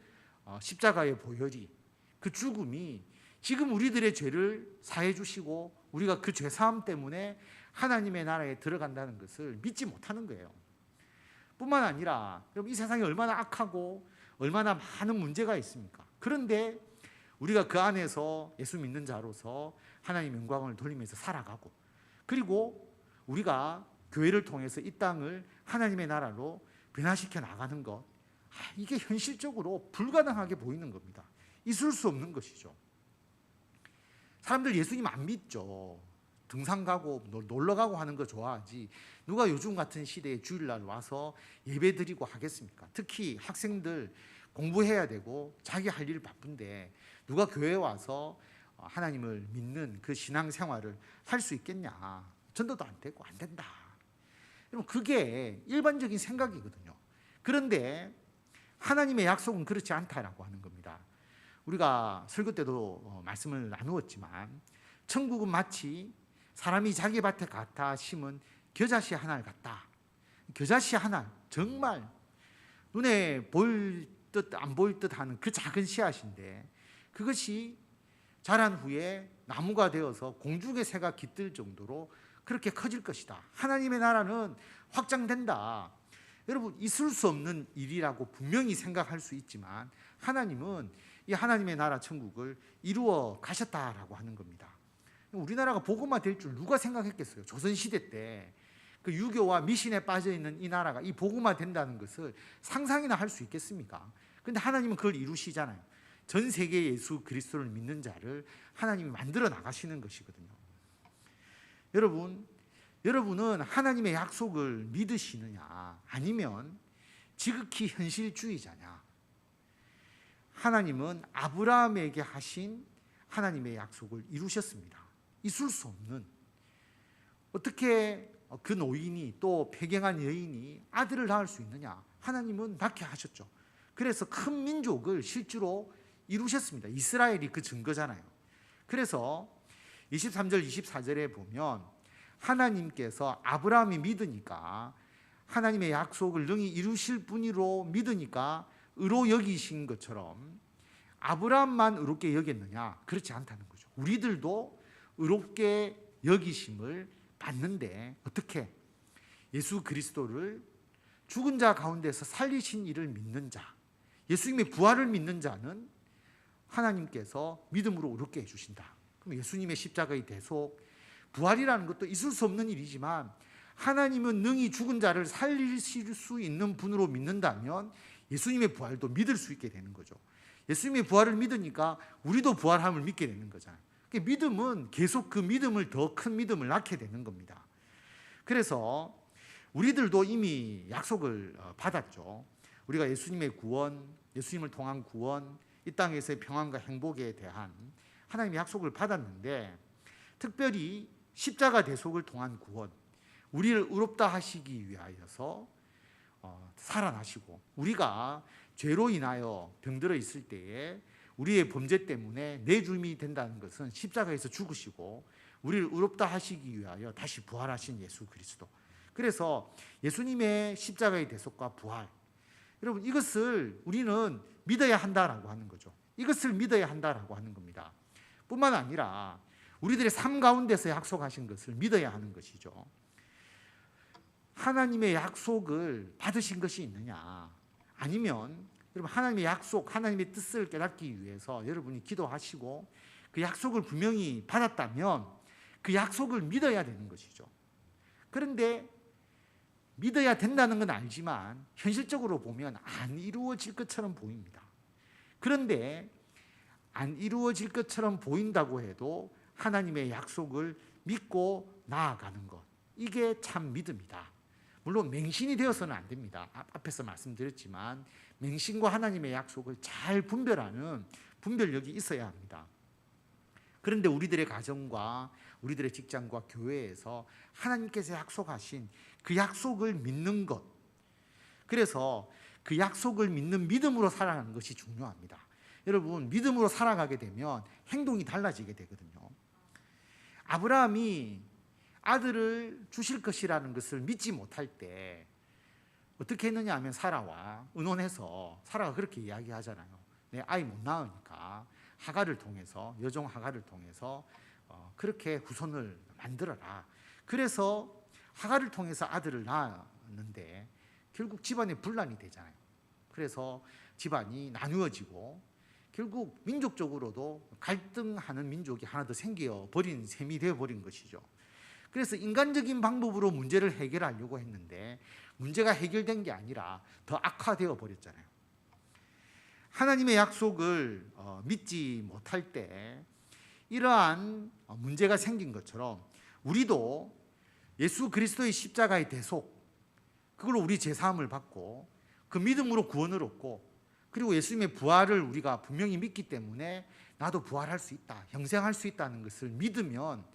십자가의 보혈이, 그 죽음이 지금 우리들의 죄를 사해 주시고 우리가 그 죄사함 때문에 하나님의 나라에 들어간다는 것을 믿지 못하는 거예요. 뿐만 아니라 여러분, 이 세상이 얼마나 악하고 얼마나 많은 문제가 있습니까? 그런데 우리가 그 안에서 예수 믿는 자로서 하나님 영광을 돌리면서 살아가고, 그리고 우리가 교회를 통해서 이 땅을 하나님의 나라로 변화시켜 나가는 것, 이게 현실적으로 불가능하게 보이는 겁니다. 있을 수 없는 것이죠. 사람들 예수님 안 믿죠. 등산 가고 놀러 가고 하는 거 좋아하지, 누가 요즘 같은 시대에 주일날 와서 예배 드리고 하겠습니까? 특히 학생들 공부해야 되고 자기 할 일 바쁜데 누가 교회에 와서 하나님을 믿는 그 신앙생활을 할 수 있겠냐? 전도도 안 되고 안 된다. 여러분, 그게 일반적인 생각이거든요. 그런데 하나님의 약속은 그렇지 않다라고 하는 겁니다. 우리가 설교 때도 말씀을 나누었지만, 천국은 마치 사람이 자기 밭에 갖다 심은 겨자씨 하나를 같다. 겨자씨 하나, 정말 눈에 보일 듯 안 보일 듯 하는 그 작은 씨앗인데, 그것이 자란 후에 나무가 되어서 공중의 새가 깃들 정도로 그렇게 커질 것이다. 하나님의 나라는 확장된다. 여러분, 있을 수 없는 일이라고 분명히 생각할 수 있지만 하나님은 이 하나님의 나라 천국을 이루어 가셨다라고 하는 겁니다. 우리나라가 복음화 될 줄 누가 생각했겠어요? 조선시대 때 그 유교와 미신에 빠져 있는 이 나라가 이 복음화 된다는 것을 상상이나 할 수 있겠습니까? 근데 하나님은 그걸 이루시잖아요. 전 세계 예수 그리스도를 믿는 자를 하나님이 만들어 나가시는 것이거든요. 여러분은 하나님의 약속을 믿으시느냐, 아니면 지극히 현실주의자냐? 하나님은 아브라함에게 하신 하나님의 약속을 이루셨습니다. 있을 수 없는, 어떻게 그 노인이, 또 폐경한 여인이 아들을 낳을 수 있느냐? 하나님은 낳게 하셨죠. 그래서 큰 민족을 실제로 이루셨습니다. 이스라엘이 그 증거잖아요. 그래서 23절 24절에 보면 하나님께서 아브라함이 믿으니까, 하나님의 약속을 능히 이루실 분으로 믿으니까 의로 여기신 것처럼 아브라함만 의롭게 여겼느냐? 그렇지 않다는 거죠. 우리들도 의롭게 여기심을 받는데, 어떻게? 예수 그리스도를 죽은 자 가운데서 살리신 이를 믿는 자, 예수님의 부활을 믿는 자는 하나님께서 믿음으로 의롭게 해주신다. 그럼 예수님의 십자가의 대속, 부활이라는 것도 있을 수 없는 일이지만 하나님은 능히 죽은 자를 살리실 수 있는 분으로 믿는다면 예수님의 부활도 믿을 수 있게 되는 거죠. 예수님의 부활을 믿으니까 우리도 부활함을 믿게 되는 거잖아요. 믿음은 계속 그 믿음을, 더 큰 믿음을 낳게 되는 겁니다. 그래서 우리들도 이미 약속을 받았죠. 우리가 예수님의 구원, 예수님을 통한 구원, 이 땅에서의 평안과 행복에 대한 하나님의 약속을 받았는데, 특별히 십자가 대속을 통한 구원, 우리를 의롭다 하시기 위하여서 살아나시고, 우리가 죄로 인하여 병들어 있을 때에 우리의 범죄 때문에 내줌이 된다는 것은 십자가에서 죽으시고 우리를 의롭다 하시기 위하여 다시 부활하신 예수 그리스도. 그래서 예수님의 십자가의 대속과 부활, 여러분, 이것을 우리는 믿어야 한다라고 하는 거죠. 이것을 믿어야 한다라고 하는 겁니다. 뿐만 아니라 우리들의 삶 가운데서 약속하신 것을 믿어야 하는 것이죠. 하나님의 약속을 받으신 것이 있느냐? 아니면 여러분, 하나님의 약속, 하나님의 뜻을 깨닫기 위해서 여러분이 기도하시고 그 약속을 분명히 받았다면 그 약속을 믿어야 되는 것이죠. 그런데 믿어야 된다는 건 알지만 현실적으로 보면 안 이루어질 것처럼 보입니다. 그런데 안 이루어질 것처럼 보인다고 해도 하나님의 약속을 믿고 나아가는 것, 이게 참 믿음이다. 물론 맹신이 되어서는 안 됩니다. 앞에서 말씀드렸지만 맹신과 하나님의 약속을 잘 분별하는 분별력이 있어야 합니다. 그런데 우리들의 가정과 우리들의 직장과 교회에서 하나님께서 약속하신 그 약속을 믿는 것, 그래서 그 약속을 믿는 믿음으로 살아가는 것이 중요합니다. 여러분, 믿음으로 살아가게 되면 행동이 달라지게 되거든요. 아브라함이 아들을 주실 것이라는 것을 믿지 못할 때 어떻게 했느냐 하면 사라와 의논해서, 사라가 그렇게 이야기하잖아요. 내 아이 못 낳으니까 하갈을 통해서, 여종 하갈을 통해서 그렇게 후손을 만들어라. 그래서 하갈을 통해서 아들을 낳았는데 결국 집안에 분란이 되잖아요. 그래서 집안이 나누어지고 결국 민족적으로도 갈등하는 민족이 하나 더 생겨버린 셈이 되어버린 것이죠. 그래서 인간적인 방법으로 문제를 해결하려고 했는데 문제가 해결된 게 아니라 더 악화되어 버렸잖아요. 하나님의 약속을 믿지 못할 때 이러한 문제가 생긴 것처럼 우리도 예수 그리스도의 십자가의 대속, 그걸로 우리 제사함을 받고 그 믿음으로 구원을 얻고 그리고 예수님의 부활을 우리가 분명히 믿기 때문에 나도 부활할 수 있다, 영생할 수 있다는 것을 믿으면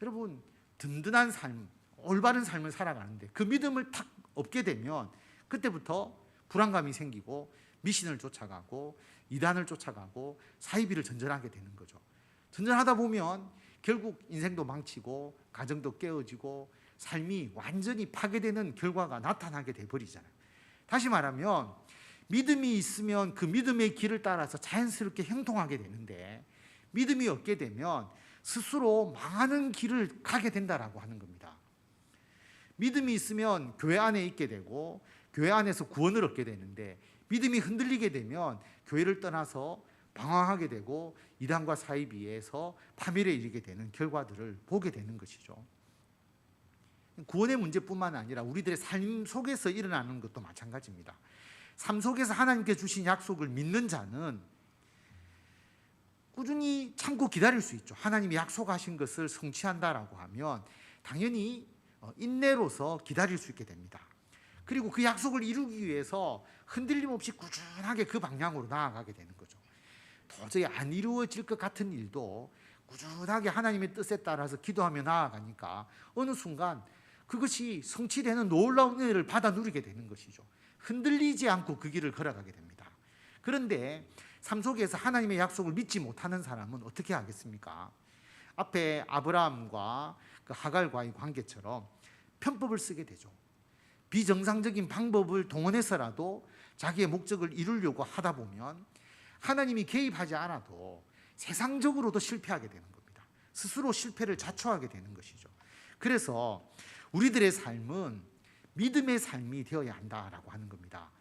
여러분 든든한 삶, 올바른 삶을 살아가는데 그 믿음을 탁 얻게 되면 그때부터 불안감이 생기고 미신을 쫓아가고 이단을 쫓아가고 사이비를 전전하게 되는 거죠. 전전하다 보면 결국 인생도 망치고 가정도 깨어지고 삶이 완전히 파괴되는 결과가 나타나게 돼버리잖아요. 다시 말하면 믿음이 있으면 그 믿음의 길을 따라서 자연스럽게 형통하게 되는데 믿음이 없게 되면 스스로 망하는 길을 가게 된다라고 하는 겁니다. 믿음이 있으면 교회 안에 있게 되고 교회 안에서 구원을 얻게 되는데 믿음이 흔들리게 되면 교회를 떠나서 방황하게 되고 이단과 사이비에서 파멸에 이르게 되는 결과들을 보게 되는 것이죠. 구원의 문제뿐만 아니라 우리들의 삶 속에서 일어나는 것도 마찬가지입니다. 삶 속에서 하나님께 주신 약속을 믿는 자는 꾸준히 참고 기다릴 수 있죠. 하나님이 약속하신 것을 성취한다라고 하면 당연히 인내로서 기다릴 수 있게 됩니다. 그리고 그 약속을 이루기 위해서 흔들림 없이 꾸준하게 그 방향으로 나아가게 되는 거죠. 도저히 안 이루어질 것 같은 일도 꾸준하게 하나님의 뜻에 따라서 기도하며 나아가니까 어느 순간 그것이 성취되는 놀라운 은혜를 받아 누리게 되는 것이죠. 흔들리지 않고 그 길을 걸어가게 됩니다. 그런데 삶 속에서 하나님의 약속을 믿지 못하는 사람은 어떻게 하겠습니까? 앞에 아브라함과 그 하갈과의 관계처럼 편법을 쓰게 되죠. 비정상적인 방법을 동원해서라도 자기의 목적을 이루려고 하다 보면 하나님이 개입하지 않아도 세상적으로도 실패하게 되는 겁니다. 스스로 실패를 자초하게 되는 것이죠. 그래서 우리들의 삶은 믿음의 삶이 되어야 한다라고 하는 겁니다.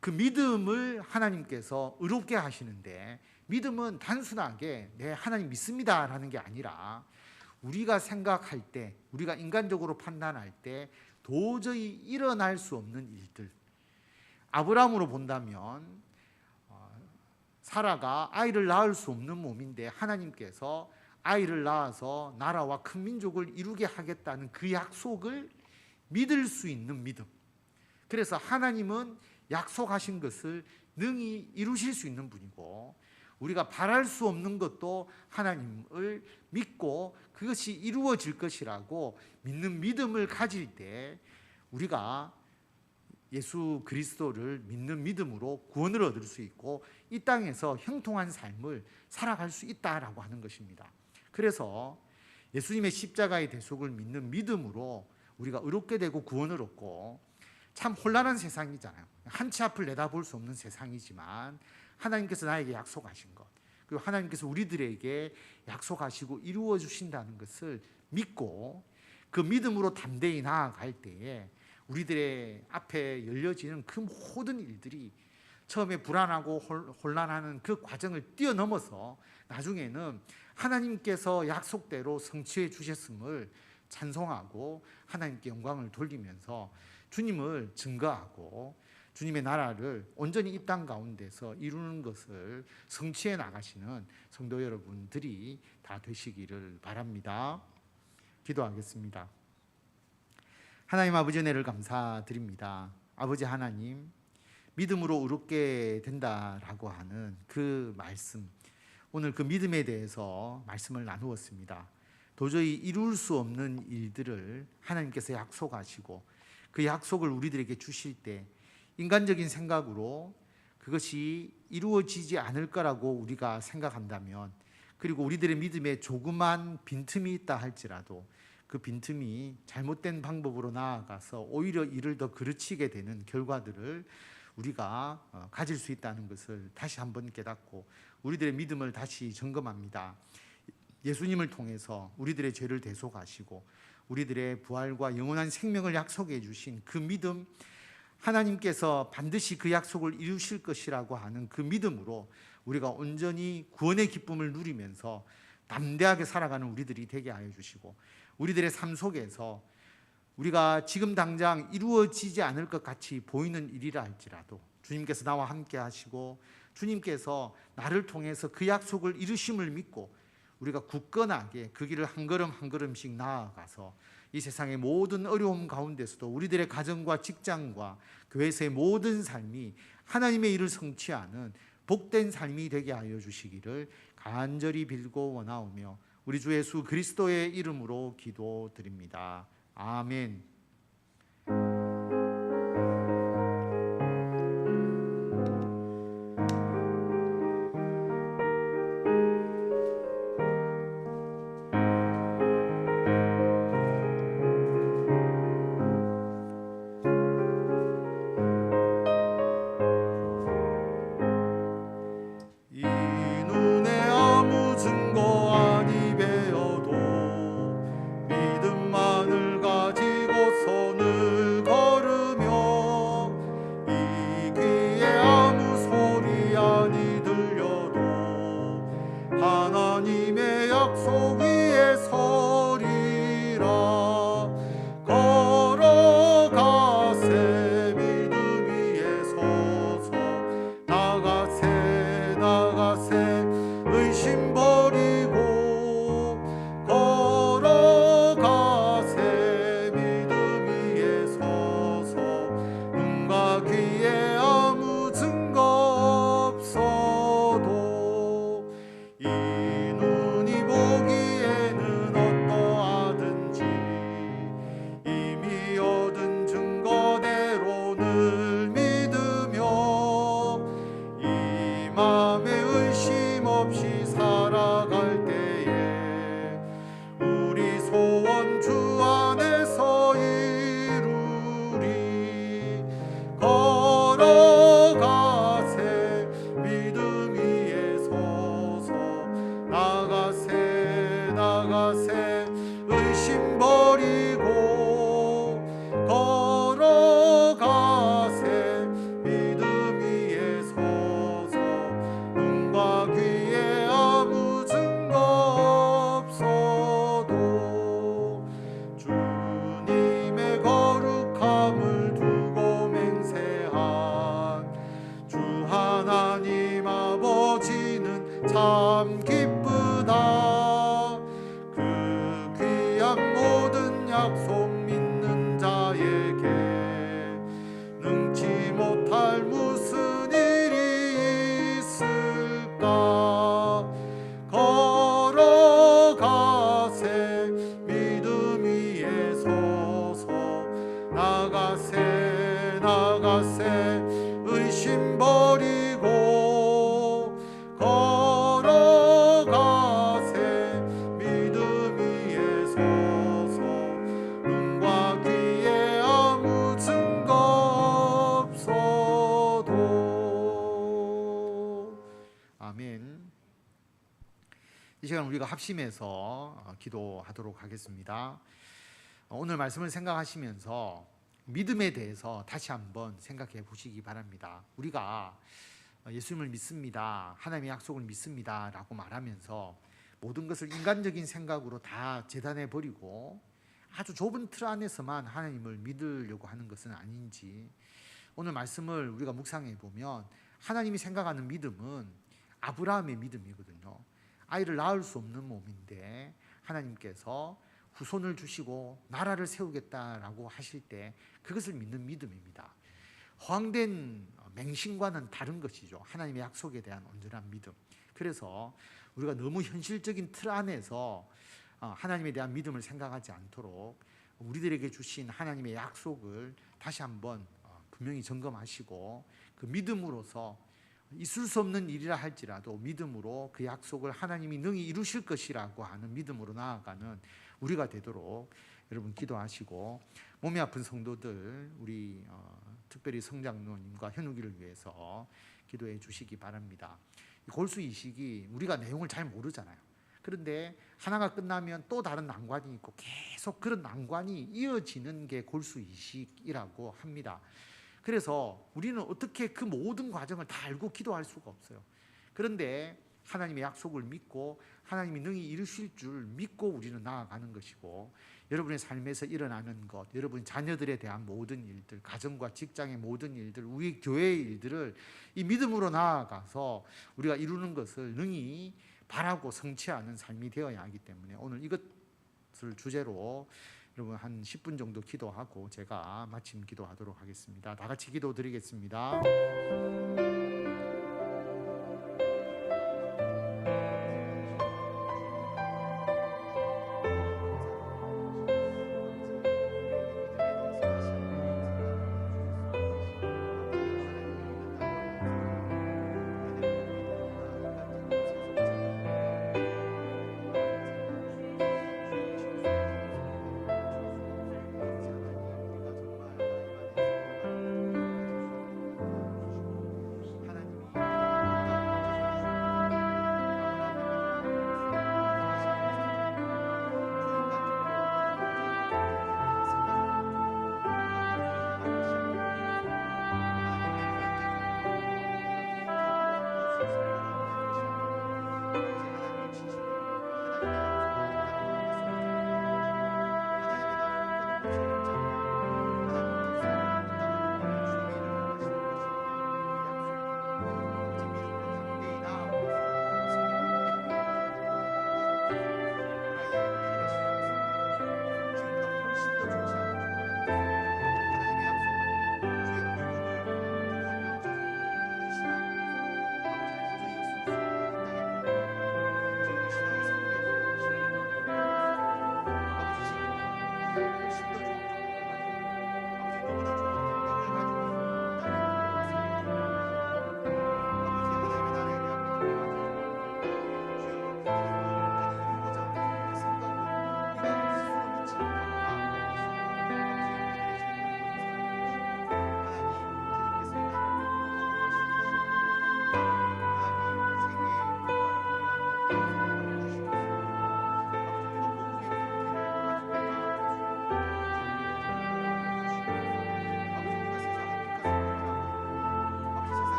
그 믿음을 하나님께서 의롭게 하시는데 믿음은 단순하게 네, 하나님 믿습니다라는 게 아니라 우리가 생각할 때, 우리가 인간적으로 판단할 때 도저히 일어날 수 없는 일들. 아브라함으로 본다면 사라가 아이를 낳을 수 없는 몸인데 하나님께서 아이를 낳아서 나라와 큰 민족을 이루게 하겠다는 그 약속을 믿을 수 있는 믿음. 그래서 하나님은 약속하신 것을 능히 이루실 수 있는 분이고 우리가 바랄 수 없는 것도 하나님을 믿고 그것이 이루어질 것이라고 믿는 믿음을 가질 때 우리가 예수 그리스도를 믿는 믿음으로 구원을 얻을 수 있고 이 땅에서 형통한 삶을 살아갈 수 있다라고 하는 것입니다. 그래서 예수님의 십자가의 대속을 믿는 믿음으로 우리가 의롭게 되고 구원을 얻고 참 혼란한 세상이잖아요. 한치 앞을 내다볼 수 없는 세상이지만 하나님께서 나에게 약속하신 것 그리고 하나님께서 우리들에게 약속하시고 이루어 주신다는 것을 믿고 그 믿음으로 담대히 나아갈 때에 우리들의 앞에 열려지는 그 모든 일들이 처음에 불안하고 혼란하는 그 과정을 뛰어넘어서 나중에는 하나님께서 약속대로 성취해 주셨음을 찬송하고 하나님께 영광을 돌리면서 주님을 증거하고 주님의 나라를 온전히 이 땅 가운데서 이루는 것을 성취해 나가시는 성도 여러분들이 다 되시기를 바랍니다. 기도하겠습니다. 하나님 아버지 은혜를 감사드립니다. 아버지 하나님, 믿음으로 의롭게 된다라고 하는 그 말씀, 오늘 그 믿음에 대해서 말씀을 나누었습니다. 도저히 이룰 수 없는 일들을 하나님께서 약속하시고 그 약속을 우리들에게 주실 때 인간적인 생각으로 그것이 이루어지지 않을 거라고 우리가 생각한다면 그리고 우리들의 믿음에 조그만 빈틈이 있다 할지라도 그 빈틈이 잘못된 방법으로 나아가서 오히려 이를 더 그르치게 되는 결과들을 우리가 가질 수 있다는 것을 다시 한번 깨닫고 우리들의 믿음을 다시 점검합니다. 예수님을 통해서 우리들의 죄를 대속하시고 우리들의 부활과 영원한 생명을 약속해 주신 그 믿음, 하나님께서 반드시 그 약속을 이루실 것이라고 하는 그 믿음으로 우리가 온전히 구원의 기쁨을 누리면서 담대하게 살아가는 우리들이 되게 하여 주시고, 우리들의 삶 속에서 우리가 지금 당장 이루어지지 않을 것 같이 보이는 일이라 할지라도 주님께서 나와 함께 하시고 주님께서 나를 통해서 그 약속을 이루심을 믿고 우리가 굳건하게 그 길을 한 걸음 한 걸음씩 나아가서 이 세상의 모든 어려움 가운데서도 우리들의 가정과 직장과 교회에서의 모든 삶이 하나님의 일을 성취하는 복된 삶이 되게 하여 주시기를 간절히 빌고 원하오며 우리 주 예수 그리스도의 이름으로 기도드립니다. 아멘. 하나님의 약속 위에 서리라. 걸어가세 믿음 위에 서서 나가세 나가세 의심 버리고 걸어가세 믿음 위에 서서 눈과 귀에 아무 증거 없어도 이 눈이 보기에는 어떠하든지 이미 얻은 증거대로 늘 믿으며 이 맘에 의심 없이 살아갈 때에 우리 소원 주 안에서 이루리. 걸어가세 믿음 위에 서서 나가세 나가세 의심 버리고 걸어가세 믿음 위에 서서 눈과 귀에 아무 증거 없어도 주님의 거룩함을 두고 맹세한 주 하나님 아버지는 참 기쁘다. 그 귀한 모든 약속 믿는 자에게 능치 못할 무슨 일이 있을까. 걸어가세 믿음 위에 서서 나가세 나가세 의심 버리고 걸어가세 믿음 위에 서서 눈과 귀에 아무 증거 없어도. 아멘. 이 시간 우리가 합심해서 기도하도록 하겠습니다. 오늘 말씀을 생각하시면서 믿음에 대해서 다시 한번 생각해 보시기 바랍니다. 우리가 예수님을 믿습니다, 하나님의 약속을 믿습니다 라고 말하면서 모든 것을 인간적인 생각으로 다 재단해 버리고 아주 좁은 틀 안에서만 하나님을 믿으려고 하는 것은 아닌지, 오늘 말씀을 우리가 묵상해 보면 하나님이 생각하는 믿음은 아브라함의 믿음이거든요. 아이를 낳을 수 없는 몸인데 하나님께서 후손을 주시고 나라를 세우겠다라고 하실 때 그것을 믿는 믿음입니다. 허황된 맹신과는 다른 것이죠. 하나님의 약속에 대한 온전한 믿음. 그래서 우리가 너무 현실적인 틀 안에서 하나님에 대한 믿음을 생각하지 않도록 우리들에게 주신 하나님의 약속을 다시 한번 분명히 점검하시고 그 믿음으로서 있을 수 없는 일이라 할지라도 믿음으로 그 약속을 하나님이 능히 이루실 것이라고 하는 믿음으로 나아가는 우리가 되도록 여러분 기도하시고, 몸이 아픈 성도들 우리 특별히 성장로님과 현욱이를 위해서 기도해 주시기 바랍니다. 골수 이식이 우리가 내용을 잘 모르잖아요. 그런데 하나가 끝나면 또 다른 난관이 있고 계속 그런 난관이 이어지는 게 골수 이식이라고 합니다. 그래서 우리는 어떻게 그 모든 과정을 다 알고 기도할 수가 없어요. 그런데 하나님의 약속을 믿고 하나님이 능히 이루실 줄 믿고 우리는 나아가는 것이고, 여러분의 삶에서 일어나는 것, 여러분 자녀들에 대한 모든 일들, 가정과 직장의 모든 일들, 우리 교회의 일들을 이 믿음으로 나아가서 우리가 이루는 것을 능히 바라고 성취하는 삶이 되어야 하기 때문에 오늘 이것을 주제로 여러분 한 10분 정도 기도하고 제가 마침 기도하도록 하겠습니다. 다 같이 기도드리겠습니다.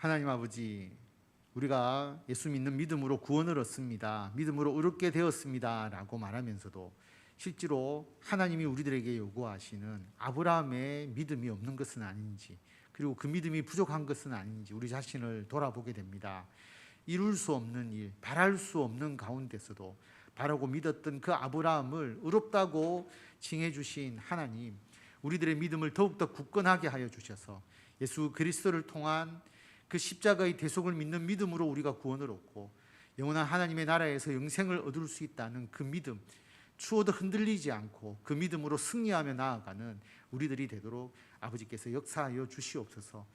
하나님 아버지, 우리가 예수 믿는 믿음으로 구원을 얻습니다, 믿음으로 의롭게 되었습니다 라고 말하면서도 실제로 하나님이 우리들에게 요구하시는 아브라함의 믿음이 없는 것은 아닌지, 그리고 그 믿음이 부족한 것은 아닌지 우리 자신을 돌아보게 됩니다. 이룰 수 없는 일, 바랄 수 없는 가운데서도 바라고 믿었던 그 아브라함을 의롭다고 칭해 주신 하나님, 우리들의 믿음을 더욱더 굳건하게 하여 주셔서 예수 그리스도를 통한 그 십자가의 대속을 믿는 믿음으로 우리가 구원을 얻고 영원한 하나님의 나라에서 영생을 얻을 수 있다는 그 믿음, 추워도 흔들리지 않고 그 믿음으로 승리하며 나아가는 우리들이 되도록 아버지께서 역사하여 주시옵소서.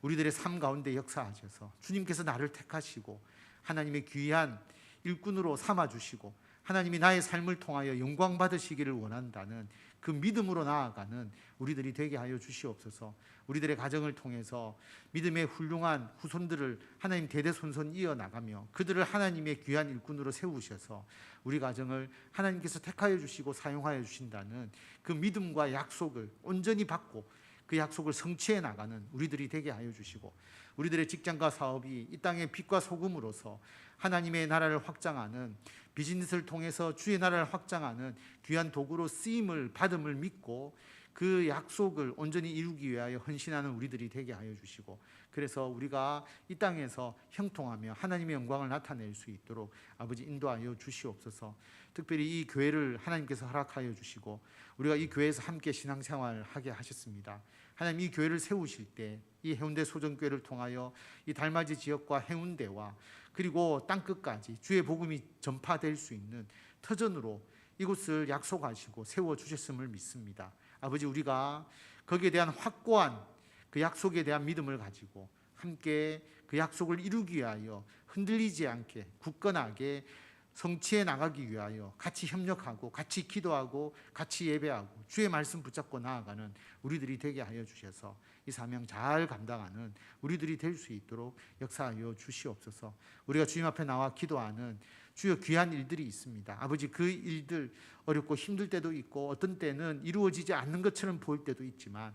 우리들의 삶 가운데 역사하셔서 주님께서 나를 택하시고 하나님의 귀한 일꾼으로 삼아주시고 하나님이 나의 삶을 통하여 영광 받으시기를 원한다는 그 믿음으로 나아가는 우리들이 되게 하여 주시옵소서. 우리들의 가정을 통해서 믿음의 훌륭한 후손들을 하나님 대대손손 이어나가며 그들을 하나님의 귀한 일꾼으로 세우셔서 우리 가정을 하나님께서 택하여 주시고 사용하여 주신다는 그 믿음과 약속을 온전히 받고 그 약속을 성취해 나가는 우리들이 되게 하여 주시고, 우리들의 직장과 사업이 이 땅의 빛과 소금으로서 하나님의 나라를 확장하는, 비즈니스를 통해서 주의 나라를 확장하는 귀한 도구로 쓰임을 받음을 믿고 그 약속을 온전히 이루기 위하여 헌신하는 우리들이 되게 하여 주시고, 그래서 우리가 이 땅에서 형통하며 하나님의 영광을 나타낼 수 있도록 아버지 인도하여 주시옵소서. 특별히 이 교회를 하나님께서 허락하여 주시고 우리가 이 교회에서 함께 신앙생활하게 하셨습니다. 하나님, 이 교회를 세우실 때 이 해운대 소정교회를 통하여 이 달맞이 지역과 해운대와 그리고 땅끝까지 주의 복음이 전파될 수 있는 터전으로 이곳을 약속하시고 세워주셨음을 믿습니다. 아버지, 우리가 거기에 대한 확고한 그 약속에 대한 믿음을 가지고 함께 그 약속을 이루기 위하여 흔들리지 않게 굳건하게 성취해 나가기 위하여 같이 협력하고 같이 기도하고 같이 예배하고 주의 말씀 붙잡고 나아가는 우리들이 되게 하여 주셔서 이 사명 잘 감당하는 우리들이 될 수 있도록 역사하여 주시옵소서. 우리가 주님 앞에 나와 기도하는 주여 귀한 일들이 있습니다. 아버지, 그 일들 어렵고 힘들 때도 있고 어떤 때는 이루어지지 않는 것처럼 보일 때도 있지만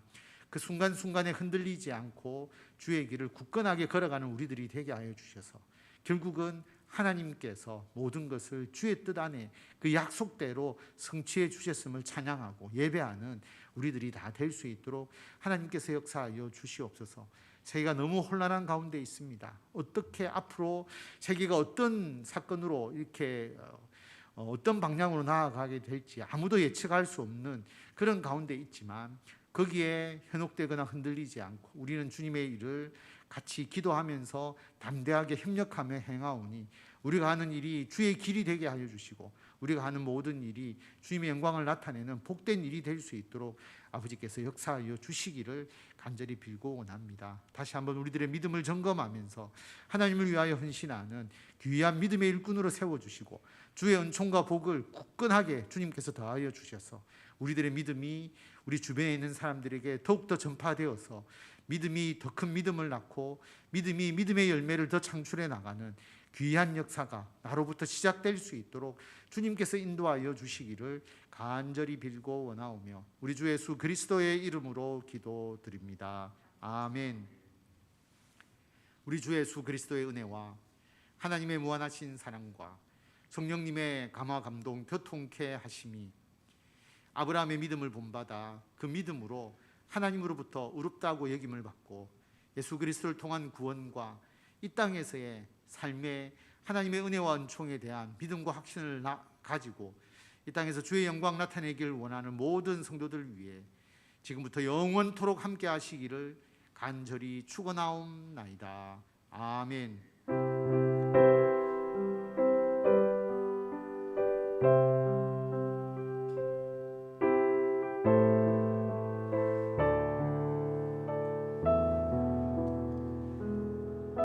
그 순간순간에 흔들리지 않고 주의 길을 굳건하게 걸어가는 우리들이 되게 하여 주셔서 결국은 하나님께서 모든 것을 주의 뜻 안에 그 약속대로 성취해 주셨음을 찬양하고 예배하는 우리들이 다 될 수 있도록 하나님께서 역사하여 주시옵소서. 세계가 너무 혼란한 가운데 있습니다. 어떻게 앞으로 세계가 어떤 사건으로 이렇게 어떤 방향으로 나아가게 될지 아무도 예측할 수 없는 그런 가운데 있지만 거기에 현혹되거나 흔들리지 않고 우리는 주님의 일을 같이 기도하면서 담대하게 협력하며 행하오니 우리가 하는 일이 주의 길이 되게 하여 주시고 우리가 하는 모든 일이 주님의 영광을 나타내는 복된 일이 될 수 있도록 아버지께서 역사하여 주시기를 간절히 빌고 원합니다. 다시 한번 우리들의 믿음을 점검하면서 하나님을 위하여 헌신하는 귀한 믿음의 일꾼으로 세워주시고 주의 은총과 복을 굳건하게 주님께서 더하여 주셔서 우리들의 믿음이 우리 주변에 있는 사람들에게 더욱더 전파되어서 믿음이 더 큰 믿음을 낳고 믿음이 믿음의 열매를 더 창출해 나가는 귀한 역사가 나로부터 시작될 수 있도록 주님께서 인도하여 주시기를 간절히 빌고 원하오며 우리 주 예수 그리스도의 이름으로 기도드립니다. 아멘. 우리 주 예수 그리스도의 은혜와 하나님의 무한하신 사랑과 성령님의 감화 감동 교통케 하심이 아브라함의 믿음을 본받아 그 믿음으로 하나님으로부터 의롭다고 여김을 받고 예수 그리스도를 통한 구원과 이 땅에서의 삶의 하나님의 은혜와 은총에 대한 믿음과 확신을 가지고 이 땅에서 주의 영광 나타내기를 원하는 모든 성도들 위해 지금부터 영원토록 함께 하시기를 간절히 축원하옵나이다. 아멘.